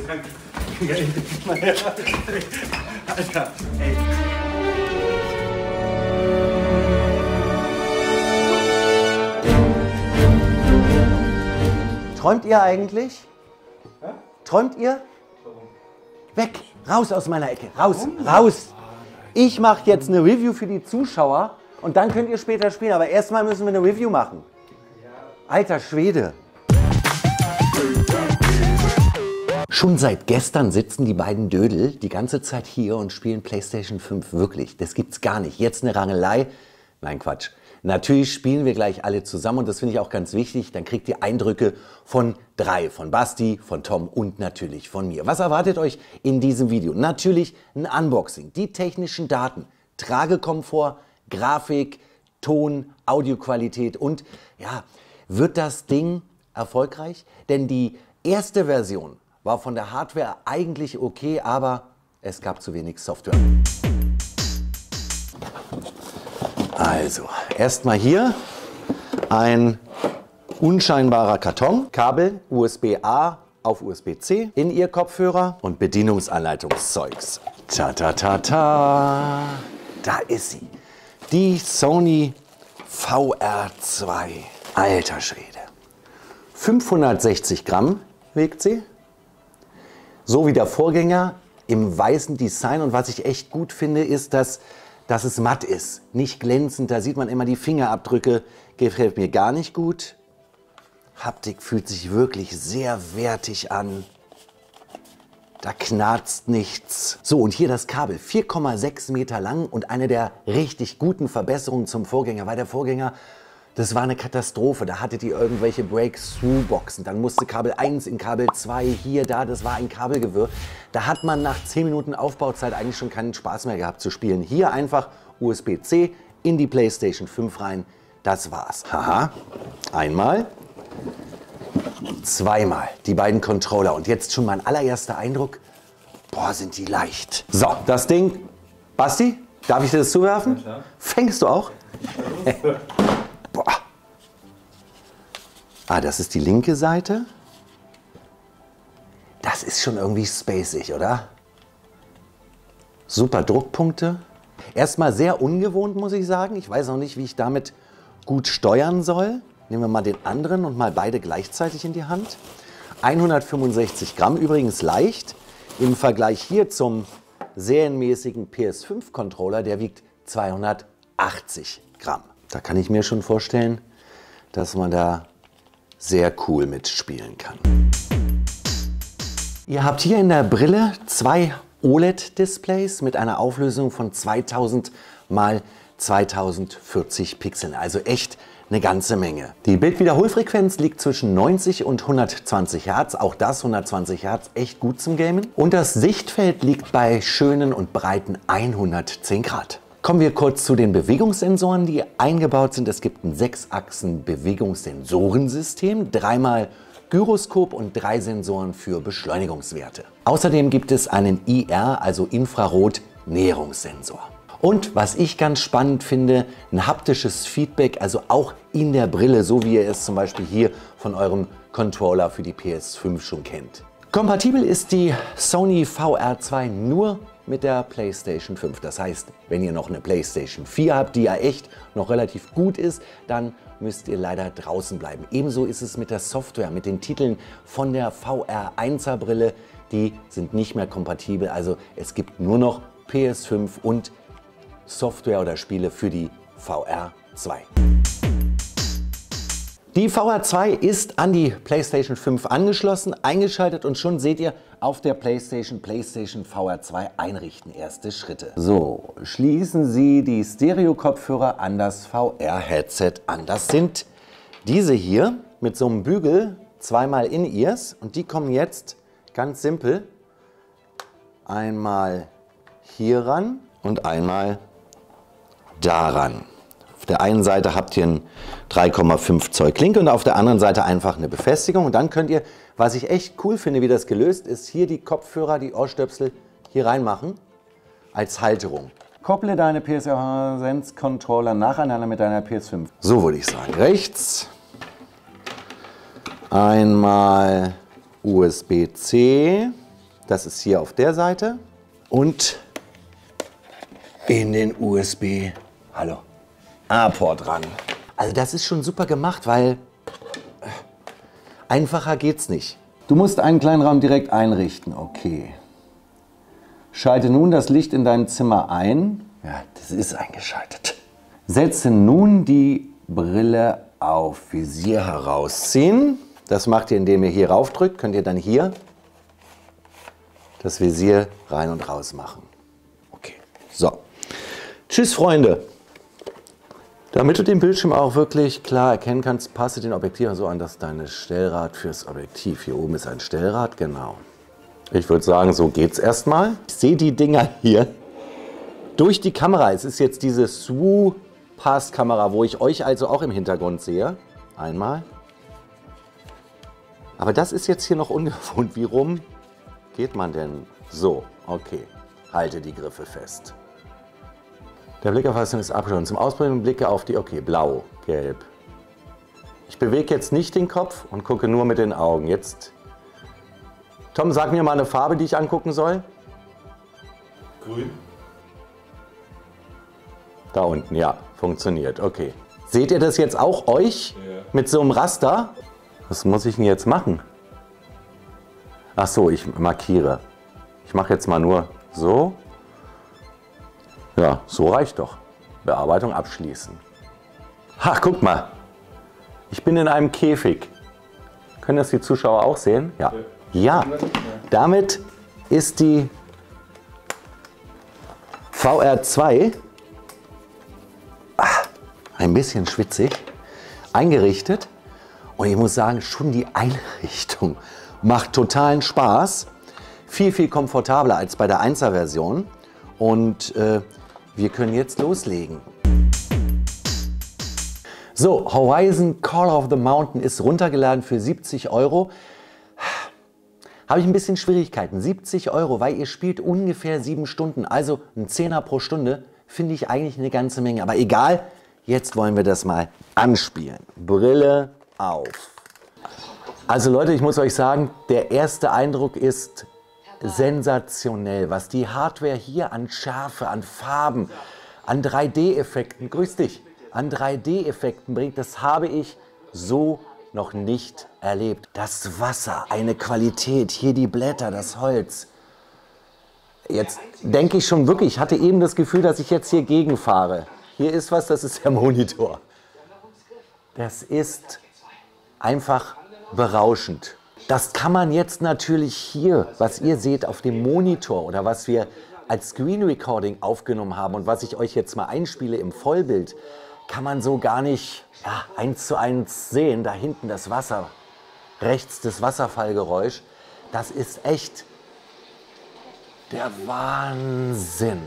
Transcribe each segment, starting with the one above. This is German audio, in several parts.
danke. Alter, ey. Träumt ihr eigentlich? Ja? Träumt ihr? Weg! Raus aus meiner Ecke! Raus! Raus! Ich mache jetzt eine Review für die Zuschauer und dann könnt ihr später spielen. Aber erstmal müssen wir eine Review machen. Alter Schwede! Schon seit gestern sitzen die beiden Dödel die ganze Zeit hier und spielen PlayStation 5. Wirklich, das gibt's gar nicht. Jetzt eine Rangelei? Nein, Quatsch. Natürlich spielen wir gleich alle zusammen und das finde ich auch ganz wichtig. Dann kriegt ihr Eindrücke von drei, von Basti, von Tom und natürlich von mir. Was erwartet euch in diesem Video? Natürlich ein Unboxing, die technischen Daten, Tragekomfort, Grafik, Ton, Audioqualität und ja, wird das Ding erfolgreich? Denn die erste Version war von der Hardware eigentlich okay, aber es gab zu wenig Software. Also, erstmal hier ein unscheinbarer Karton, Kabel USB-A auf USB-C, In-Ear-Kopfhörer und Bedienungsanleitungszeugs. Ta ta ta ta, da ist sie, die Sony VR2. Alter Schwede, 560 Gramm wiegt sie, so wie der Vorgänger im weißen Design. Und was ich echt gut finde, ist, dass es matt ist, nicht glänzend. Da sieht man immer die Fingerabdrücke. Gefällt mir gar nicht gut. Haptik fühlt sich wirklich sehr wertig an. Da knarzt nichts. So, und hier das Kabel, 4,6 Meter lang und eine der richtig guten Verbesserungen zum Vorgänger, weil der Vorgänger, das war eine Katastrophe. Da hattet ihr irgendwelche Breakthrough-Boxen. Dann musste Kabel 1 in Kabel 2, hier, da. Das war ein Kabelgewirr. Da hat man nach 10 Minuten Aufbauzeit eigentlich schon keinen Spaß mehr gehabt zu spielen. Hier einfach USB-C in die PlayStation 5 rein. Das war's. Haha. Einmal. Zweimal. Die beiden Controller. Und jetzt schon mein allererster Eindruck. Boah, sind die leicht. So, das Ding. Basti, darf ich dir das zuwerfen? Ja. Fängst du auch? Boah. Ah, das ist die linke Seite. Das ist schon irgendwie spacig, oder? Super Druckpunkte. Erstmal sehr ungewohnt, muss ich sagen. Ich weiß noch nicht, wie ich damit gut steuern soll. Nehmen wir mal den anderen und mal beide gleichzeitig in die Hand. 165 Gramm, übrigens leicht. Im Vergleich hier zum serienmäßigen PS5-Controller, der wiegt 280 Gramm. Da kann ich mir schon vorstellen, dass man da sehr cool mitspielen kann. Ihr habt hier in der Brille zwei OLED-Displays mit einer Auflösung von 2000 x 2040 Pixeln, also echt eine ganze Menge. Die Bildwiederholfrequenz liegt zwischen 90 und 120 Hertz, auch das 120 Hertz, echt gut zum Gamen. Und das Sichtfeld liegt bei schönen und breiten 110 Grad. Kommen wir kurz zu den Bewegungssensoren, die eingebaut sind. Es gibt ein 6-Achsen-Bewegungssensorensystem, dreimal Gyroskop und 3 Sensoren für Beschleunigungswerte. Außerdem gibt es einen IR, also Infrarot-Näherungssensor. Und was ich ganz spannend finde, ein haptisches Feedback, also auch in der Brille, so wie ihr es zum Beispiel hier von eurem Controller für die PS5 schon kennt. Kompatibel ist die Sony VR2 nur mit der PlayStation 5. Das heißt, wenn ihr noch eine PlayStation 4 habt, die ja echt noch relativ gut ist, dann müsst ihr leider draußen bleiben. Ebenso ist es mit der Software, mit den Titeln von der VR1er Brille. Die sind nicht mehr kompatibel. Also es gibt nur noch PS5 und Software oder Spiele für die VR2. Die VR2 ist an die PlayStation 5 angeschlossen, eingeschaltet und schon seht ihr auf der PlayStation VR2 einrichten. Erste Schritte. So, schließen Sie die Stereo-Kopfhörer an das VR-Headset an. Das sind diese hier mit so einem Bügel, zweimal In-Ears und die kommen jetzt ganz simpel einmal hier ran und einmal daran. Auf der einen Seite habt ihr einen 3,5 Zoll Klinke und auf der anderen Seite einfach eine Befestigung. Und dann könnt ihr, was ich echt cool finde, wie das gelöst ist, hier die Kopfhörer, die Ohrstöpsel hier reinmachen als Halterung. Kopple deine PS4 Sense Controller nacheinander mit deiner PS5. So würde ich sagen. Rechts einmal USB-C Das ist hier auf der Seite. Und in den USB, hallo, A-Port ran. Also das ist schon super gemacht, weil einfacher geht's nicht. Du musst einen kleinen Raum direkt einrichten. Okay. Schalte nun das Licht in deinem Zimmer ein. Ja, das ist eingeschaltet. Setze nun die Brille auf. Visier herausziehen. Das macht ihr, indem ihr hier raufdrückt. Könnt ihr dann hier das Visier rein und raus machen. Okay, so. Tschüss, Freunde. Damit du den Bildschirm auch wirklich klar erkennen kannst, passe den Objektiv so an, dass dein Stellrad fürs Objektiv. Hier oben ist ein Stellrad, genau. Ich würde sagen, so geht's erstmal. Ich sehe die Dinger hier durch die Kamera. Es ist jetzt diese Swoo-Pass-Kamera, wo ich euch also auch im Hintergrund sehe. Einmal. Aber das ist jetzt hier noch ungewohnt. Wie rum geht man denn? So, okay. Halte die Griffe fest. Der Blickerfassung ist abgeschlossen. Zum Ausprobieren blicke auf die, okay, blau, gelb. Ich bewege jetzt nicht den Kopf und gucke nur mit den Augen. Jetzt, Tom, sag mir mal eine Farbe, die ich angucken soll. Grün. Da unten, ja, funktioniert, okay. Seht ihr das jetzt auch euch mit so einem Raster? Was muss ich denn jetzt machen? Ach so, ich markiere. Ich mache jetzt mal nur so. Ja, so reicht doch. Bearbeitung abschließen. Ach, guck mal. Ich bin in einem Käfig. Können das die Zuschauer auch sehen? Ja. Ja, damit ist die VR2 ein bisschen schwitzig eingerichtet. Und ich muss sagen, schon die Einrichtung macht totalen Spaß. Viel, viel komfortabler als bei der 1er-Version. Und wir können jetzt loslegen. So, Horizon Call of the Mountain ist runtergeladen für 70 €. Habe ich ein bisschen Schwierigkeiten. 70 €, weil ihr spielt ungefähr 7 Stunden. Also ein Zehner pro Stunde finde ich eigentlich eine ganze Menge. Aber egal, jetzt wollen wir das mal anspielen. Brille auf. Also Leute, ich muss euch sagen, der erste Eindruck ist sensationell, was die Hardware hier an Schärfe, an Farben, an 3D-Effekten, grüß dich, an 3D-Effekten bringt, das habe ich so noch nicht erlebt. Das Wasser, eine Qualität, hier die Blätter, das Holz. Jetzt denke ich schon wirklich, ich hatte eben das Gefühl, dass ich jetzt hier gegenfahre. Hier ist was, das ist der Monitor. Das ist einfach berauschend. Das kann man jetzt natürlich hier, was ihr seht auf dem Monitor oder was wir als Screen Recording aufgenommen haben und was ich euch jetzt mal einspiele im Vollbild, kann man so gar nicht 1:1 sehen. Da hinten das Wasser, rechts das Wasserfallgeräusch. Das ist echt der Wahnsinn.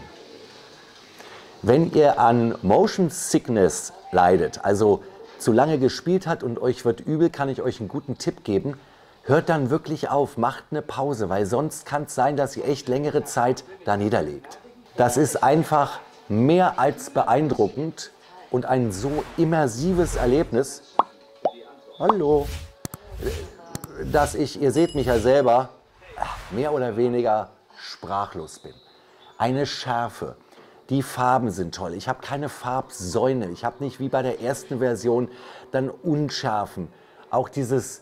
Wenn ihr an Motion Sickness leidet, also zu lange gespielt hat und euch wird übel, kann ich euch einen guten Tipp geben. Hört dann wirklich auf, macht eine Pause, weil sonst kann es sein, dass ihr echt längere Zeit da niederlegt. Das ist einfach mehr als beeindruckend und ein so immersives Erlebnis. Hallo. Dass ich, ihr seht mich ja selber, mehr oder weniger sprachlos bin. Eine Schärfe. Die Farben sind toll. Ich habe keine Farbsäune. Ich habe nicht wie bei der ersten Version dann Unschärfen. Auch dieses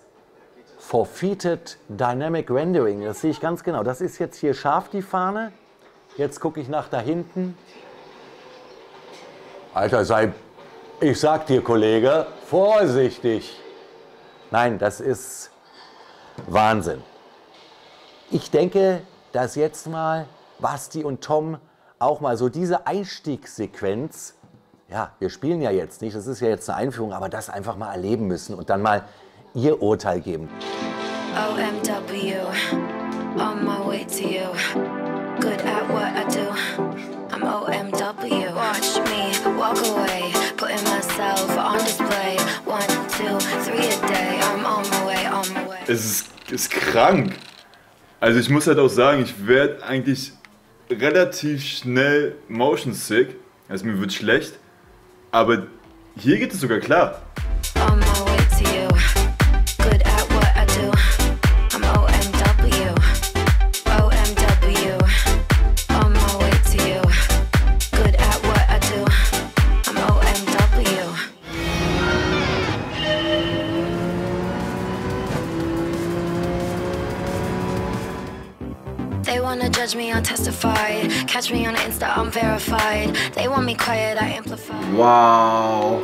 Forfeited Dynamic Rendering, das sehe ich ganz genau. Das ist jetzt hier scharf, die Fahne. Jetzt gucke ich nach da hinten. Alter, ich sag dir, Kollege, vorsichtig. Nein, das ist Wahnsinn. Ich denke, dass jetzt mal Basti und Tom auch mal so diese Einstiegssequenz, ja, wir spielen ja jetzt nicht, das ist ja jetzt eine Einführung, aber das einfach mal erleben müssen und dann mal ihr Urteil geben. OMW, on my way to you. Good at what I do. I'm OMW. Watch me walk away, putting myself on display. 1, 2, 3 a day. I'm on my way, on my way. Es ist krank. Also ich muss halt auch sagen, ich werde eigentlich relativ schnell motion sick. Also mir wird schlecht. Aber hier geht es sogar klar. On my way to you. Good at what I do. I'm OMW. OMW. judge me, I'll testify. Catch me on Insta, I'm verified. They want me quiet, I amplify. Wow.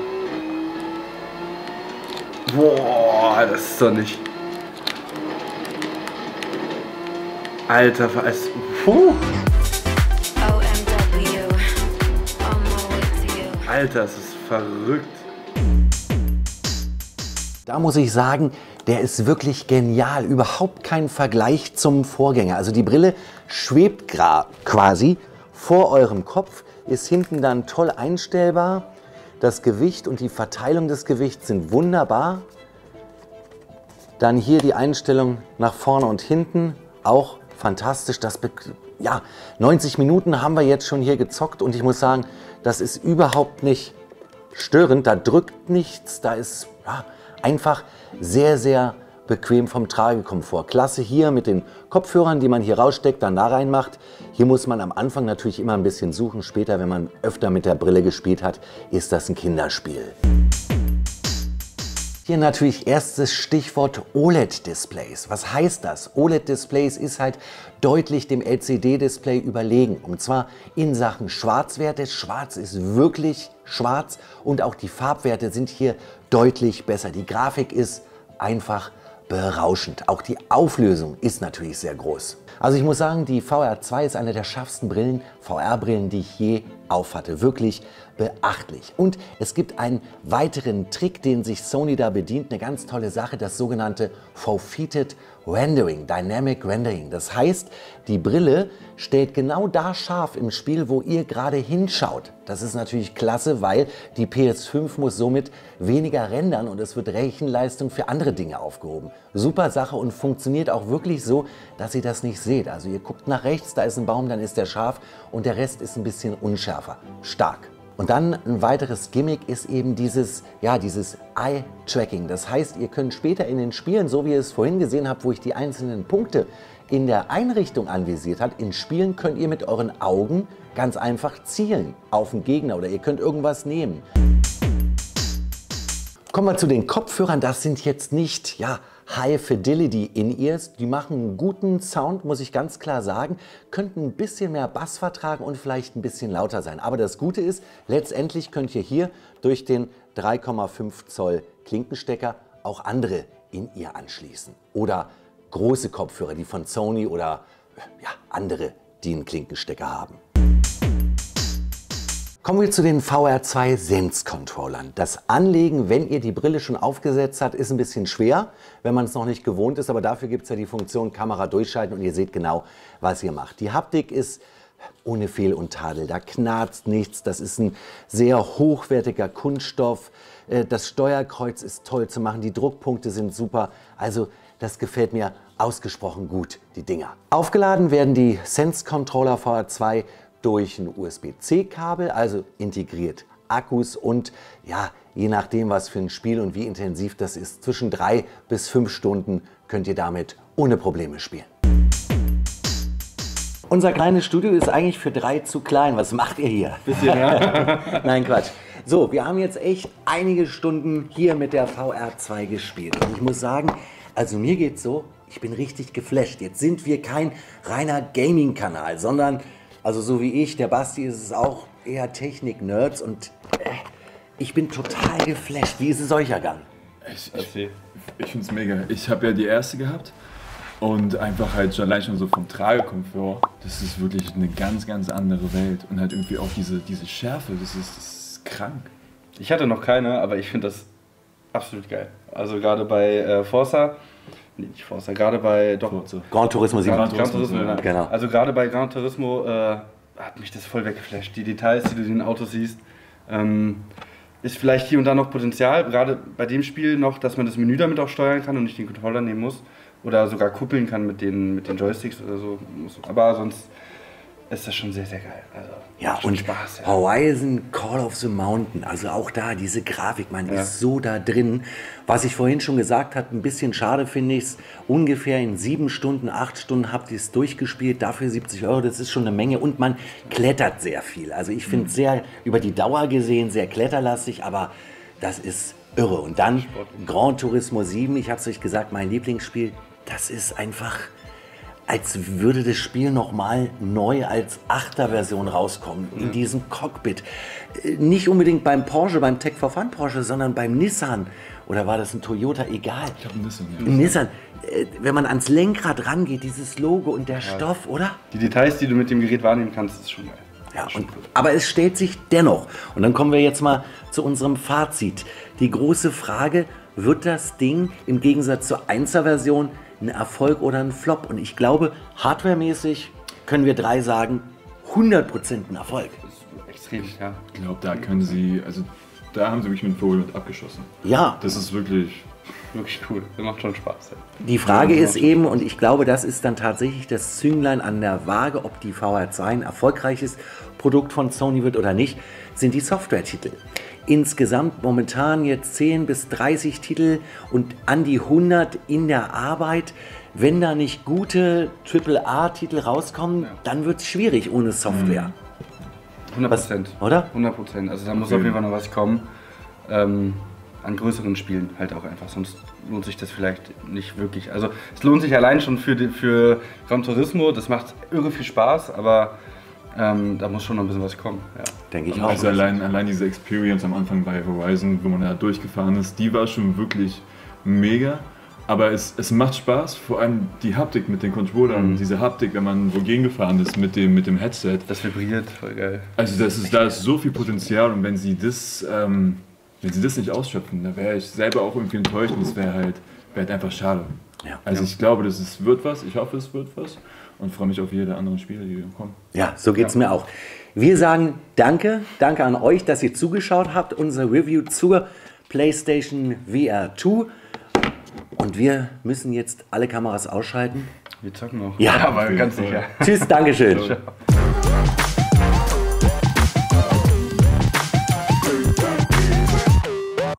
Boah, das ist doch nicht... Alter, was... OMW, on my way to you. Alter, das ist verrückt. Da muss ich sagen, der ist wirklich genial. Überhaupt kein Vergleich zum Vorgänger. Also die Brille schwebt quasi vor eurem Kopf, ist hinten dann toll einstellbar. Das Gewicht und die Verteilung des Gewichts sind wunderbar. Dann hier die Einstellung nach vorne und hinten, auch fantastisch. Ja, 90 Minuten haben wir jetzt schon hier gezockt und ich muss sagen, das ist überhaupt nicht störend. Da drückt nichts, da ist einfach sehr, sehr bequem vom Tragekomfort. Klasse hier mit den Kopfhörern, die man hier raussteckt, dann da reinmacht. Hier muss man am Anfang natürlich immer ein bisschen suchen. Später, wenn man öfter mit der Brille gespielt hat, ist das ein Kinderspiel. Hier natürlich erstes Stichwort OLED-Displays. Was heißt das? OLED-Displays ist halt deutlich dem LCD-Display überlegen. Und zwar in Sachen Schwarzwerte. Schwarz ist wirklich schwarz und auch die Farbwerte sind hier deutlich besser. Die Grafik ist einfach berauschend. Auch die Auflösung ist natürlich sehr groß. Also ich muss sagen, die VR2 ist eine der schärfsten Brillen, VR-Brillen, die ich je aufhatte. Wirklich beachtlich. Und es gibt einen weiteren Trick, den sich Sony da bedient. Eine ganz tolle Sache, das sogenannte Foveated Rendering, Dynamic Rendering. Das heißt, die Brille stellt genau da scharf im Spiel, wo ihr gerade hinschaut. Das ist natürlich klasse, weil die PS5 muss somit weniger rendern und es wird Rechenleistung für andere Dinge aufgehoben. Super Sache und funktioniert auch wirklich so, dass ihr das nicht seht. Also ihr guckt nach rechts, da ist ein Baum, dann ist der scharf und der Rest ist ein bisschen unschärfer. Stark. Und dann ein weiteres Gimmick ist eben dieses Eye-Tracking. Das heißt, ihr könnt später in den Spielen, so wie ihr es vorhin gesehen habt, wo ich die einzelnen Punkte in der Einrichtung anvisiert habe, in Spielen könnt ihr mit euren Augen ganz einfach zielen auf den Gegner oder ihr könnt irgendwas nehmen. Kommen wir zu den Kopfhörern. Das sind jetzt nicht High Fidelity In-Ears. Die machen einen guten Sound, muss ich ganz klar sagen. Könnten ein bisschen mehr Bass vertragen und vielleicht ein bisschen lauter sein. Aber das Gute ist, letztendlich könnt ihr hier durch den 3,5 Zoll Klinkenstecker auch andere In-Ear anschließen. Oder große Kopfhörer, die von Sony oder andere, die einen Klinkenstecker haben. Kommen wir zu den VR2 Sense Controllern. Das Anlegen, wenn ihr die Brille schon aufgesetzt habt, ist ein bisschen schwer, wenn man es noch nicht gewohnt ist. Aber dafür gibt es ja die Funktion Kamera durchschalten und ihr seht genau, was ihr macht. Die Haptik ist ohne Fehl und Tadel. Da knarzt nichts. Das ist ein sehr hochwertiger Kunststoff. Das Steuerkreuz ist toll zu machen. Die Druckpunkte sind super. Also das gefällt mir ausgesprochen gut, die Dinger. Aufgeladen werden die Sense Controller VR2 durch ein USB-C-Kabel, also integriert Akkus und je nachdem, was für ein Spiel und wie intensiv das ist, zwischen 3 bis 5 Stunden könnt ihr damit ohne Probleme spielen. Unser kleines Studio ist eigentlich für 3 zu klein. Was macht ihr hier? Bisschen, ja. Nein, Quatsch. So, wir haben jetzt echt einige Stunden hier mit der VR2 gespielt. Und ich muss sagen, also mir geht's so, ich bin richtig geflasht. Jetzt sind wir kein reiner Gaming-Kanal, sondern also so wie ich, der Basti ist es auch eher Technik-Nerds und ich bin total geflasht. Wie ist es euch ergangen? Ich finde es mega. Ich habe ja die erste gehabt und einfach halt allein schon so vom Tragekomfort, das ist wirklich eine ganz, ganz andere Welt. Und halt irgendwie auch diese Schärfe, das ist krank. Ich hatte noch keine, aber ich finde das absolut geil. Also gerade bei Forza, gerade bei Gran Turismo 7. Gran Turismo, ja. Genau. Also gerade bei Gran Turismo hat mich das voll weggeflasht. Die Details, die du in den Autos siehst, ist vielleicht hier und da noch Potenzial, gerade bei dem Spiel noch, dass man das Menü damit auch steuern kann und nicht den Controller nehmen muss oder sogar kuppeln kann mit den Joysticks oder so. Aber sonst ist das schon sehr, sehr geil. Also, ja, und Spaß, ja. Horizon Call of the Mountain, also auch da diese Grafik, man ist so da drin. Was ich vorhin schon gesagt habe, ein bisschen schade finde ich es, ungefähr in 7 Stunden, 8 Stunden habt ihr es durchgespielt, dafür 70 €, das ist schon eine Menge und man klettert sehr viel. Also ich finde es sehr, über die Dauer gesehen, sehr kletterlastig, aber das ist irre. Und dann Gran Turismo 7, ich habe es euch gesagt, mein Lieblingsspiel, das ist einfach als würde das Spiel nochmal neu als 8er Version rauskommen, in diesem Cockpit. Nicht unbedingt beim Porsche, beim Tech for Fun Porsche, sondern beim Nissan. Oder war das ein Toyota? Egal. Ich glaube, Nissan. Ja. Ein Nissan. Wenn man ans Lenkrad rangeht, dieses Logo und der Stoff, oder? Die Details, die du mit dem Gerät wahrnehmen kannst, ist schon geil. Ja, aber es stellt sich dennoch, und dann kommen wir jetzt mal zu unserem Fazit. Die große Frage, wird das Ding im Gegensatz zur 1er-Version ein Erfolg oder ein Flop? Und ich glaube, hardwaremäßig können wir 3 sagen, 100% ein Erfolg. Extrem, ja. Ich glaube, da können sie, also da haben sie wirklich mit dem Vogel mit abgeschossen. Ja. Das ist wirklich... Wirklich cool. Das macht schon Spaß. Ja. Die Frage ist eben, und ich glaube, das ist dann tatsächlich das Zünglein an der Waage, ob die VR2 ein erfolgreiches Produkt von Sony wird oder nicht, sind die Software-Titel. Insgesamt momentan jetzt 10 bis 30 Titel und an die 100 in der Arbeit. Wenn da nicht gute AAA-Titel rauskommen, dann wird es schwierig ohne Software. 100%. Oder? 100%. Also da muss auf jeden Fall noch was kommen. An größeren Spielen halt auch einfach, sonst lohnt sich das vielleicht nicht wirklich. Also es lohnt sich allein schon für Gran Turismo, das macht irre viel Spaß, aber da muss schon noch ein bisschen was kommen. Ja. Denke ich auch. Also allein diese Experience am Anfang bei Horizon, wo man da durchgefahren ist, die war schon wirklich mega. Aber es macht Spaß, vor allem die Haptik mit den Controllern, diese Haptik, wenn man wogegen gefahren ist mit dem Headset. Das vibriert, voll geil. Also da ist so viel Potenzial und wenn sie das nicht ausschöpfen, da wäre ich selber auch irgendwie enttäuscht und es wäre halt einfach schade. Ja. Also ich glaube, wird was, ich hoffe, es wird was und freue mich auf jede anderen Spiele, die kommen. Ja, so geht es mir auch. Wir sagen danke an euch, dass ihr zugeschaut habt, unser Review zur PlayStation VR 2. Und wir müssen jetzt alle Kameras ausschalten. Wir zocken noch. Ja, aber ganz sicher. Tschüss, Dankeschön. So.